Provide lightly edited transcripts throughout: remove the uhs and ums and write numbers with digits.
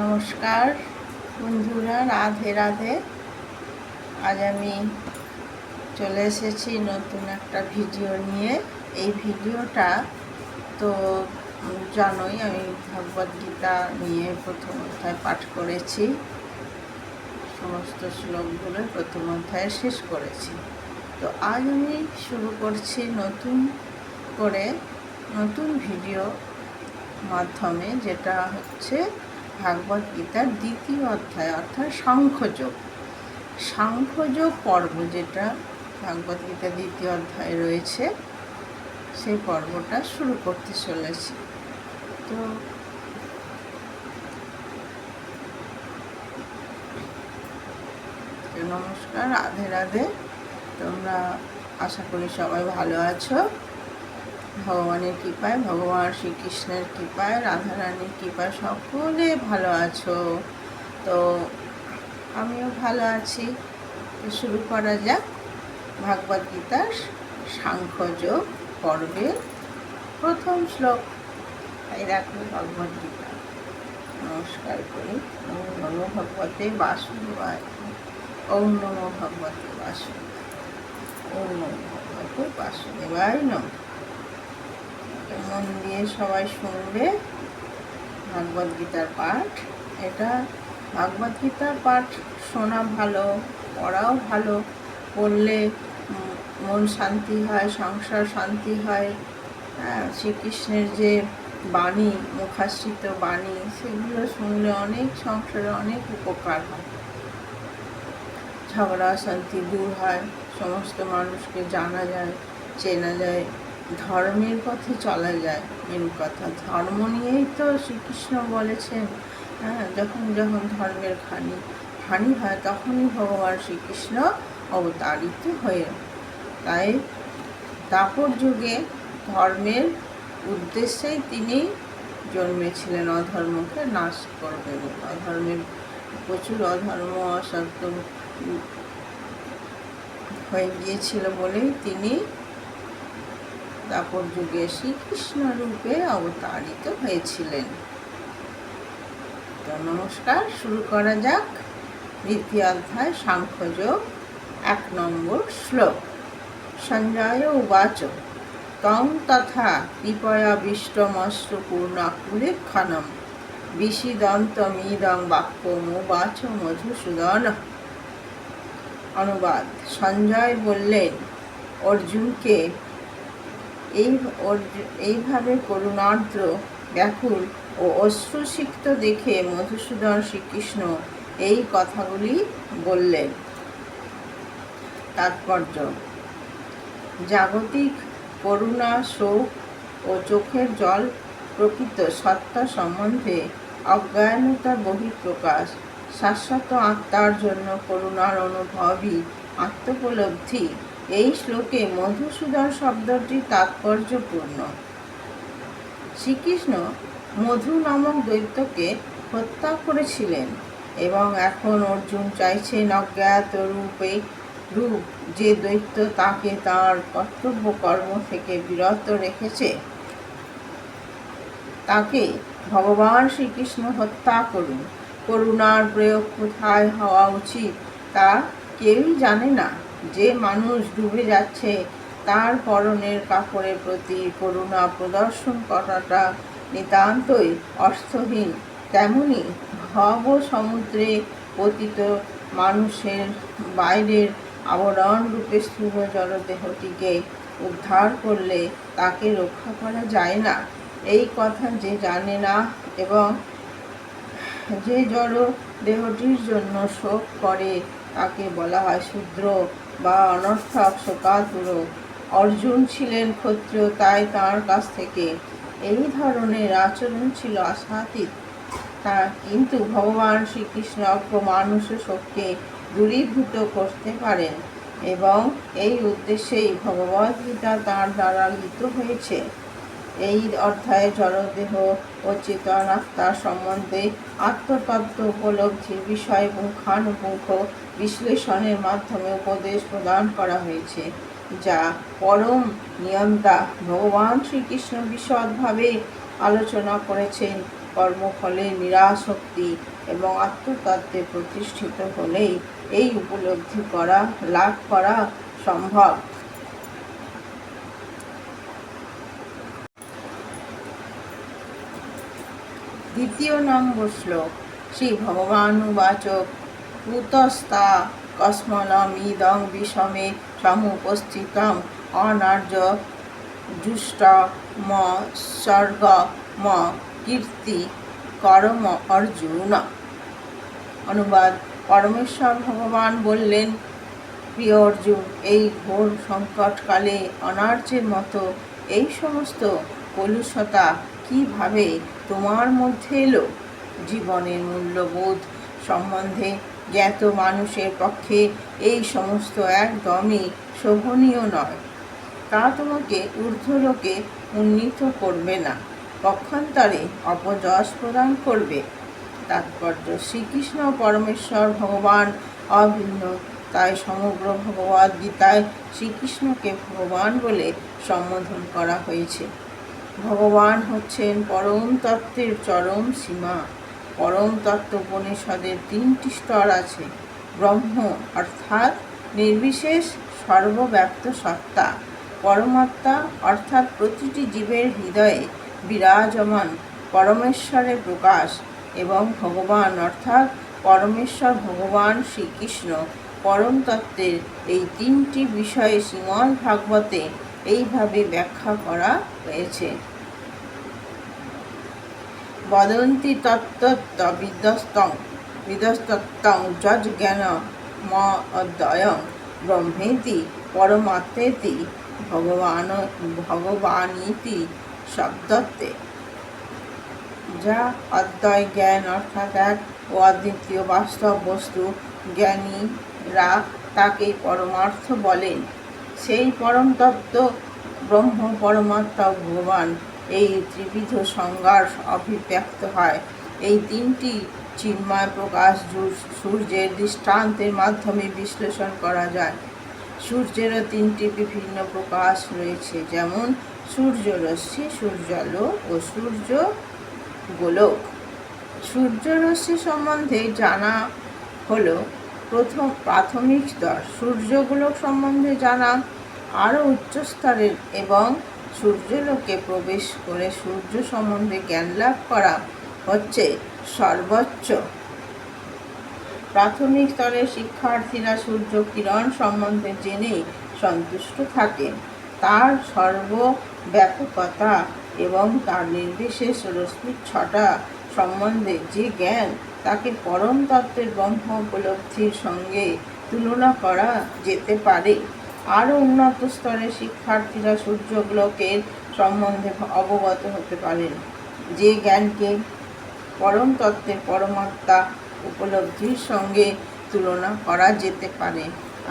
নমস্কার বন্ধুরা, রাধে রাধে। আজ আমি চলে এসেছি নতুন একটা ভিডিও নিয়ে। এই ভিডিওটা তো জানোই, আমি ভগবদ্গীতা নিয়ে প্রথম অধ্যায় পাঠ করেছি, সমস্ত শ্লোকগুলো প্রথম অধ্যায়ে শেষ করেছি। তো আজ আমি শুরু করছি নতুন ভিডিও মাধ্যমে, যেটা হচ্ছে ভাগবদ্গীতার দ্বিতীয় অধ্যায় অর্থাৎ সাংখ্যযোগ পর্ব, যেটা ভাগবদ্গীতার দ্বিতীয় অধ্যায়ে রয়েছে, সেই পর্বটা শুরু করতে চলেছি। তো নমস্কার, রাধে রাধে। তোমরা আশা করি সবাই ভালো আছো। ভগবানের কৃপায়, ভগবান শ্রীকৃষ্ণের কৃপায়, রাধারানীর কৃপায় সকলে ভালো আছো। তো আমিও ভালো আছি। তো শুরু করা যাক ভাগবদ্গীতার সাংখ্যযোগ পর্বের প্রথম শ্লোক। তাই রাখবো ভগবদ্গীতা। নমস্কার করি। ওম নমো ভগবতে বাসুদেবায়। ওম নমো ভগবতে বাসুদেবায়। ওম নমো ভগবতে বাসুদেবায় নমঃ। মন দিয়ে সবাই শুনবে ভাগবদ্গীতার পাঠ। এটা ভাগবদ্গীতার পাঠ শোনা ভালো, পড়াও ভালো। পড়লে মন শান্তি হয়, সংসার শান্তি হয়। শ্রীকৃষ্ণের যে বাণী, মুখাশ্রিত বাণী, সেগুলো শুনলে অনেক সংসারে অনেক উপকার হয়। ঝগড়া শান্তি দূর হয়, সমস্ত মানুষকে জানা যায়, চেনা যায়, ধর্মের পথে চলা যায়। মেন কথা, ধর্ম নিয়েই তো শ্রীকৃষ্ণ বলেছেন। যখন ধর্মের হানি হয়, তখনই ভগবান শ্রীকৃষ্ণ অবতারিত হয়ে। তাই দাপর যুগে ধর্মের উদ্দেশ্যেই তিনি জন্মেছিলেন, অধর্মকে নাশ করবেন। প্রচুর অধর্ম অসত্য হয়ে গিয়েছিল বলেই তিনি দাপর যুগে শ্রীকৃষ্ণ রূপে অবতারিত হয়েছিলেন। তো নমস্কার, শুরু করা যাক দ্বিতীয় অধ্যায় সাংখ্যযোগ 1 নম্বর শ্লোক। সঞ্জয় উবাচ তং তথা কৃপয়াবিষ্টমশ্রুপূর্ণাকুলেক্ষণম বিষিদন্তমিদং বাক্যমুবাচ মধুসূদন। অনুবাদ। সঞ্জয় বললেন অর্জুনকে, এইভাবে করুণার্দ্র, ব্যাকুল ও অশ্রুসিক্ত দেখে মধুসূদন শ্রীকৃষ্ণ এই কথাগুলি বললেন। তাৎপর্য: জাগতিক করুণা, শোক ও চোখের জল প্রকৃত সত্তা সম্বন্ধে অজ্ঞানতার বহিঃপ্রকাশ। শাশ্বত আত্মার জন্য করুণার অনুভবই আত্মোপলব্ধি। এই শ্লোকে মধুসূদন শব্দটি তাৎপর্যপূর্ণ। শ্রীকৃষ্ণ মধু নামক দৈত্যকে হত্যা করেছিলেন এবং এখন অর্জুন চাইছেন অজ্ঞাত রূপ যে দৈত্য তাকে তার কর্তব্য কর্ম থেকে বিরত রেখেছে, তাকে ভগবান শ্রীকৃষ্ণ হত্যা করুন। করুণার প্রয়োগ কোথায় হওয়া উচিত তা কেউই জানে না। যে মানুষ ডুবে যাচ্ছে, তার পরনের কাপড়ের প্রতি করুণা প্রদর্শন করাটা নিতান্তই অর্থহীন। তেমনি ভব সমুদ্রে পতিত মানুষের বাইরের আবরণ রূপে স্থূল জড়দেহটিকে উদ্ধার করলে তাকে রক্ষা করা যায় না। এই কথা যে জানে না এবং যে জড় দেহটির জন্য শোক করে, তাকে বলা হয় শূদ্র বা অনর্থক, শোকাতুর। অর্জুন ছিলেন ক্ষত্রিয়, তাই তাঁর কাছ থেকে এই ধরনের আচরণ ছিল আশাতীত। কিন্তু ভগবান শ্রীকৃষ্ণ অপ্রমানুষ শোককে দূরীভূত করতে পারেন এবং এই উদ্দেশ্যেই ভগবদ্গীতা তাঁর দ্বারা লিখিত হয়েছে। এই অধ্যায়ে জড়দেহ ও চেতন আত্মা সম্বন্ধে আত্মতত্ত্ব উপলব্ধির বিষয় পুঙ্খানুপুঙ্খ বিশ্লেষণের মাধ্যমে উপদেশ প্রদান করা হয়েছে, যা পরম নিয়ন্তা ভগবান শ্রীকৃষ্ণ বিশদভাবে আলোচনা করেছেন। কর্মফলে নিরাসক্তি এবং আত্মতত্ত্বে প্রতিষ্ঠিত হলেই এই উপলব্ধি করা, লাভ করা সম্ভব। দ্বিতীয় নম্বর শ্লোক। শ্রী ভগবানুবাচ কুতস্তা কস্মলমিদং বিষমে সমুপস্থিতং অনার্য জুষ্টম স্বর্গম কীর্তি করম অর্জুন। অনুবাদ। পরমেশ্বর ভগবান বললেন, প্রিয় অর্জুন, এই ঘোর সংকটকালে অনার্যের মতো এই সমস্ত কলুষতা কিভাবে তোমার মধ্যে এলো? জীবনের মূল্যবোধ সম্বন্ধে জ্ঞাত মানুষের পক্ষে এই সমস্ত একদমই শোভনীয় নয়। তা তোমাকে ঊর্ধ্বলোকে উন্নীত করবে না, পক্ষান্তরে অপযশ প্রদান করবে। তাৎপর্য। শ্রীকৃষ্ণ পরমেশ্বর ভগবান অভিন্ন, তাই সমগ্র ভগবদ গীতায় শ্রীকৃষ্ণকে ভগবান বলে সম্বোধন করা হয়েছে। ভগবান হচ্ছেন পরম তত্ত্বের চরম সীমা। পরম তত্ত্ব উপনিষদের 3টি স্তর আছে। ব্রহ্ম অর্থাৎ নির্বিশেষ সর্বব্যাপ্ত সত্তা, পরমাত্মা অর্থাৎ প্রতিটি জীবের হৃদয়ে বিরাজমান পরমেশ্বরের প্রকাশ, এবং ভগবান অর্থাৎ পরমেশ্বর ভগবান শ্রীকৃষ্ণ। পরম তত্ত্বের এই 3টি বিষয়ে শ্রীমদ্ ভাগবতে এইভাবে ব্যাখ্যা করা হয়েছে। বদন্তি তত্ত্বত্ব বিদস্তত্ত্বং যজ্ঞান মদ্বয়ং ব্রহ্মেতি পরমাত্মেতি ভগবানীতি শব্দত্বে। যা অদ্বয় জ্ঞান অর্থাৎ এক ও অদ্বিতীয় বাস্তব বস্তু, জ্ঞানীরা তাকে পরমার্থ বলেন। সেই পরম তত্ত্ব ব্রহ্ম, পরমাত্মা ও ভগবান, এই ত্রিবিধ সংজ্ঞার অভিব্যক্ত হয়। এই 3টি চিন্ময় প্রকাশ সূর্যের দৃষ্টান্তের মাধ্যমে বিশ্লেষণ করা যায়। সূর্যেরও 3টি বিভিন্ন প্রকাশ রয়েছে, যেমন সূর্যরশ্মি, সূর্যালোক ও সূর্য গোলক। সূর্যরশ্মি সম্বন্ধে জানা হলো প্রাথমিক স্তর। সূর্যগোলক সম্বন্ধে জানা আরও উচ্চ স্তরের, এবং সূর্যলোকে প্রবেশ করে সূর্য সম্বন্ধে জ্ঞান লাভ করা হচ্ছে সর্বোচ্চ। প্রাথমিক স্তরের শিক্ষার্থীরা সূর্য কিরণ সম্বন্ধে জেনেই সন্তুষ্ট থাকেন। তার সর্বব্যাপকতা এবং তার নির্বিশেষ রশ্মিচ্ছটা সম্বন্ধে যে জ্ঞান, তাকে পরম তত্ত্বের ব্রহ্ম উপলব্ধির সঙ্গে তুলনা করা যেতে পারে। আরও উন্নত স্তরের শিক্ষার্থীরা সূর্যলোকের সম্বন্ধে অবগত হতে পারেন, যে জ্ঞানকে পরম তত্ত্বের পরমাত্মা উপলব্ধির সঙ্গে তুলনা করা যেতে পারে।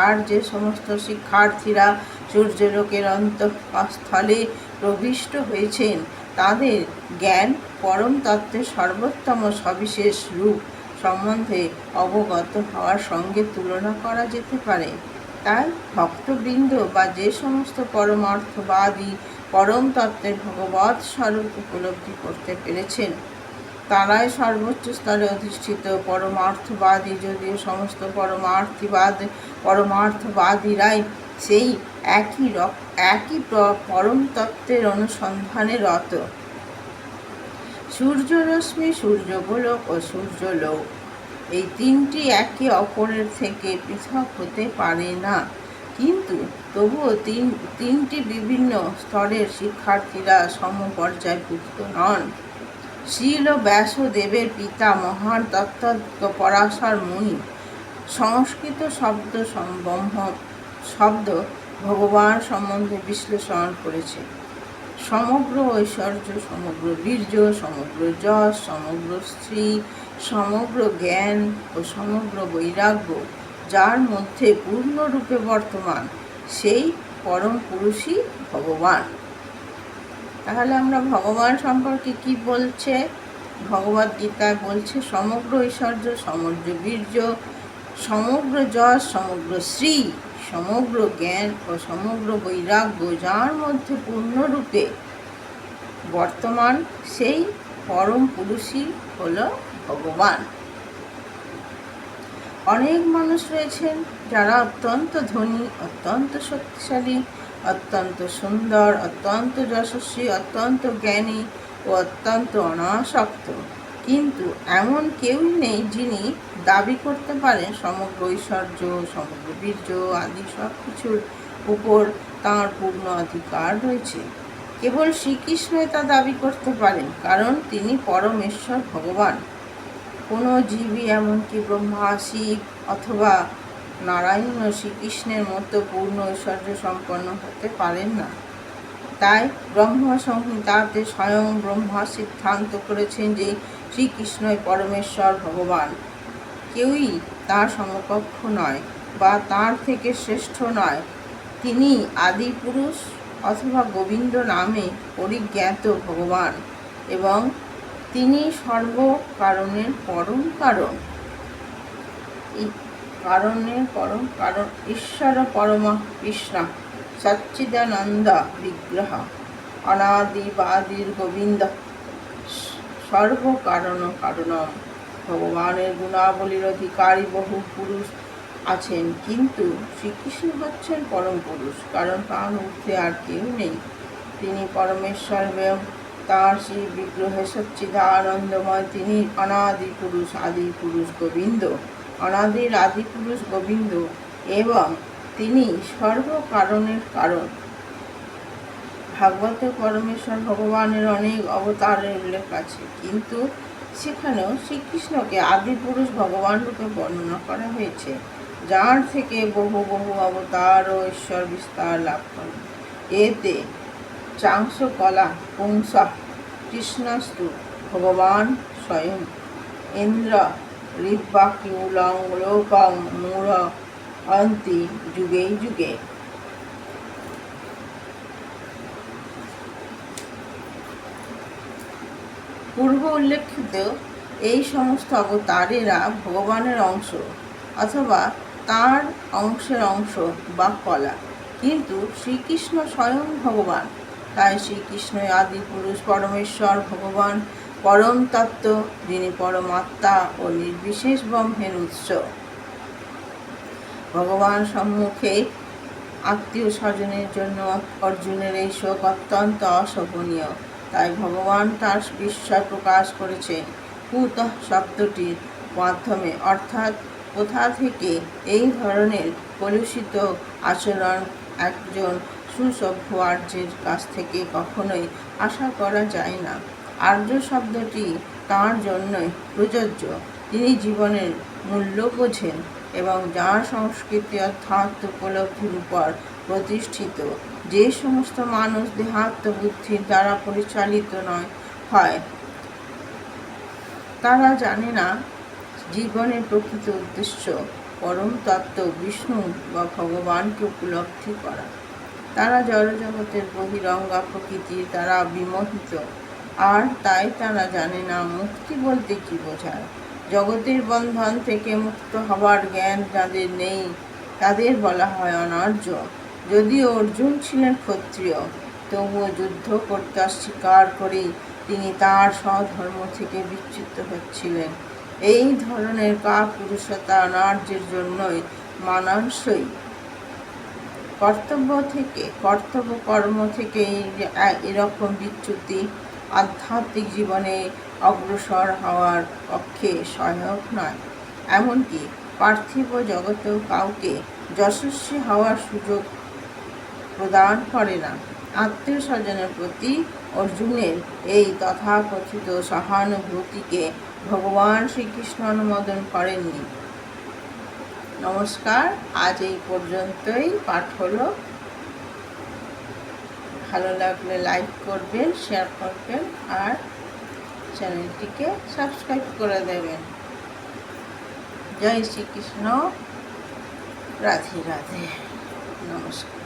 আর যে সমস্ত শিক্ষার্থীরা সূর্যলোকের অন্তঃস্থলে প্রবিষ্ট হয়েছেন, তাদের জ্ঞান পরম তত্ত্বের সর্বোত্তম সবিশেষ রূপ সম্বন্ধে অবগত হওয়ার সঙ্গে তুলনা করা যেতে পারে। তাই ভক্তবৃন্দ বা যে সমস্ত পরমার্থবাদী পরম তত্ত্বের ভগবৎ স্বরূপ উপলব্ধি করতে পেরেছেন, তারাই সর্বোচ্চ স্তরে অধিষ্ঠিত পরমার্থবাদী। যদিও সমস্ত পরমার্থবাদীরাই সেই একই পরম তত্ত্বের অনুসন্ধানে রত। সূর্যরশ্মি, সূর্যগোলক ও সূর্যলোক, এই 3টি একে অপরের থেকে পৃথক হতে পারে না, কিন্তু তবুও 3টি বিভিন্ন স্তরের শিক্ষার্থীরা সমপর্যায়ভুক্ত নন। শ্রীল ব্যাসদেবের পিতা মহান তত্ত্বজ্ঞ পরাশর মুনি সংস্কৃত শব্দ ভগবান সম্বন্ধে বিশ্লেষণ করেছে। সমগ্র ঐশ্বর্য, সমগ্র বীর্য, সমগ্র যশ, সমগ্র শ্রী, সমগ্র জ্ঞান ও সমগ্র বৈরাগ্য যার মধ্যে পূর্ণরূপে বর্তমান, সেই পরম পুরুষই ভগবান। তাহলে আমরা ভগবান সম্পর্কে কি বলছে? ভগবদ গীতায় বলছে সমগ্র ঐশ্বর্য, সমগ্র বীর্য, সমগ্র যশ, সমগ্র শ্রী, সমগ্র জ্ঞান ও সমগ্র বৈরাগ্য যার মধ্যে পূর্ণরূপে বর্তমান, সেই পরম পুরুষই হলো ভগবান। অনেক মানুষ রয়েছেন যারা অত্যন্ত ধনী, অত্যন্ত শক্তিশালী, অত্যন্ত সুন্দর, অত্যন্ত যশস্বী, অত্যন্ত জ্ঞানী ও অত্যন্ত অনাসক্ত, কিন্তু এমন কেউই নেই যিনি দাবি করতে পারেন সমগ্র ঐশ্বর্য, সমগ্র বীর্য আদি সব কিছুর উপর তাঁর পূর্ণ অধিকার রয়েছে। কেবল শ্রীকৃষ্ণই তা দাবি করতে পারেন, কারণ তিনি পরমেশ্বর ভগবান। কোনো জীবই এমনকি ব্রহ্মা, শিব অথবা নারায়ণ শ্রীকৃষ্ণের মতো পূর্ণ ঐশ্বর্য সম্পন্ন হতে পারেন না। তাই ব্রহ্ম সংহিতাতে স্বয়ং ব্রহ্মা সিদ্ধান্ত করেছেন যে শ্রীকৃষ্ণই পরমেশ্বর ভগবান। কেউই তার সমকক্ষ নয় বা তার থেকে শ্রেষ্ঠ নয়। তিনি আদি পুরুষ অথবা গোবিন্দ নামে পরিজ্ঞাত ভগবান এবং তিনি সর্বকারণের পরম কারণ। ঈশ্বর পরম কৃষ্ণ সচ্চিদানন্দ বিগ্রহ অনাদিবাদির গোবিন্দ সর্বকারণ কারণম। ভগবানের গুণাবলীর অধিকারী বহু পুরুষ আছেন, কিন্তু শ্রীকৃষ্ণ হচ্ছেন পরম পুরুষ, কারণ তার ঊর্ধ্বে আর কেউ নেই। তিনি পরমেশ্বর এবং তার সেই বিগ্রহে সচ্চিদানন্দময়। তিনি অনাদি পুরুষ, আদি পুরুষ গোবিন্দ, অনাদির আদি পুরুষ গোবিন্দ এবং তিনি সর্বকারণের কারণ। ভাগবতে পরমেশ্বর ভগবানের অনেক অবতারের উল্লেখ আছে, কিন্তু সেখানেও শ্রীকৃষ্ণকে আদি পুরুষ ভগবান রূপে বর্ণনা করা হয়েছে, যার থেকে বহু বহু অবতার ও ঈশ্বর বিস্তার লাভ করে। এতে চাংস কলা পুংস কৃষ্ণস্তু ভগবান স্বয়ং ইন্দ্র ঋব্বাকিউলং লোকং মূঢ় অন্তি যুগে যুগে। পূর্ব উল্লেখিত এই সমস্ত অবতারেরা ভগবানের অংশ অথবা তার অংশের অংশ বা কলা, কিন্তু শ্রীকৃষ্ণ স্বয়ং ভগবান। তাই শ্রীকৃষ্ণই আদি পুরুষ, পরমেশ্বর ভগবান, পরম তত্ত্ব, যিনি পরমাত্মা ও নির্বিশেষ ব্রহ্মের উৎস। ভগবান সম্মুখে আত্মীয় স্বজনের জন্য অর্জুনের এই শোক অত্যন্ত অশোভনীয়। তাই ভগবান তার বিস্ময় প্রকাশ করেছেন কুতঃ শব্দটির মাধ্যমে, অর্থাৎ কোথা থেকে এই ধরনের কলুষিত আচরণ একজন সুসভ্য আর্যের কাছ থেকে কখনোই আশা করা যায় না। আর্য শব্দটি তাঁর জন্যই প্রযোজ্য, তিনি জীবনের মূল্য বোঝেন এবং যার সংস্কৃতি অধ্যাত্ম উপলব্ধির উপর প্রতিষ্ঠিত। যে সমস্ত মানুষ দেহাত্ম বুদ্ধির দ্বারা পরিচালিত হয়, তারা জানে না জীবনের প্রকৃত উদ্দেশ্য পরম তত্ত্ব বিষ্ণু বা ভগবানকে উপলব্ধি করা। তারা জড়জগতের বহিরঙ্গা প্রকৃতির দ্বারা বিমোহিত, আর তাই তারা জানে না মুক্তি বলতে কি বোঝায়। জগতের বন্ধন থেকে মুক্ত হবার জ্ঞান যাদের নেই, তাদের বলা হয় অনার্য। যদিও অর্জুন ছিলেন ক্ষত্রিয়, তবুও যুদ্ধ করতে অস্বীকার করেই তিনি তার স্বধর্ম থেকে বিচ্যুত হচ্ছিলেন। এই ধরনের কাপুরুষতা অনার্যের জন্যই মানানসই। কর্তব্য কর্ম থেকে এরকম বিচ্যুতি আধ্যাত্মিক জীবনে অগ্রসর হওয়ার পক্ষে সহায়ক নয়। এমনকি পার্থিব জগতেও কাউকে যশস্বী হওয়ার সুযোগ প্রদান করে না। আত্মীয় স্বজনের প্রতি অর্জুনের এই তথাকথিত সহানুভূতিকে ভগবান শ্রীকৃষ্ণ অনুমোদন করেননি। নমস্কার, আজ এই পর্যন্তই পাঠ হলো। ভালো লাগলে লাইক করবেন, শেয়ার করবেন আর চ্যানেলটিকে সাবস্ক্রাইব করে দেবেন। জয় শ্রীকৃষ্ণ, রাধে রাধে, নমস্কার।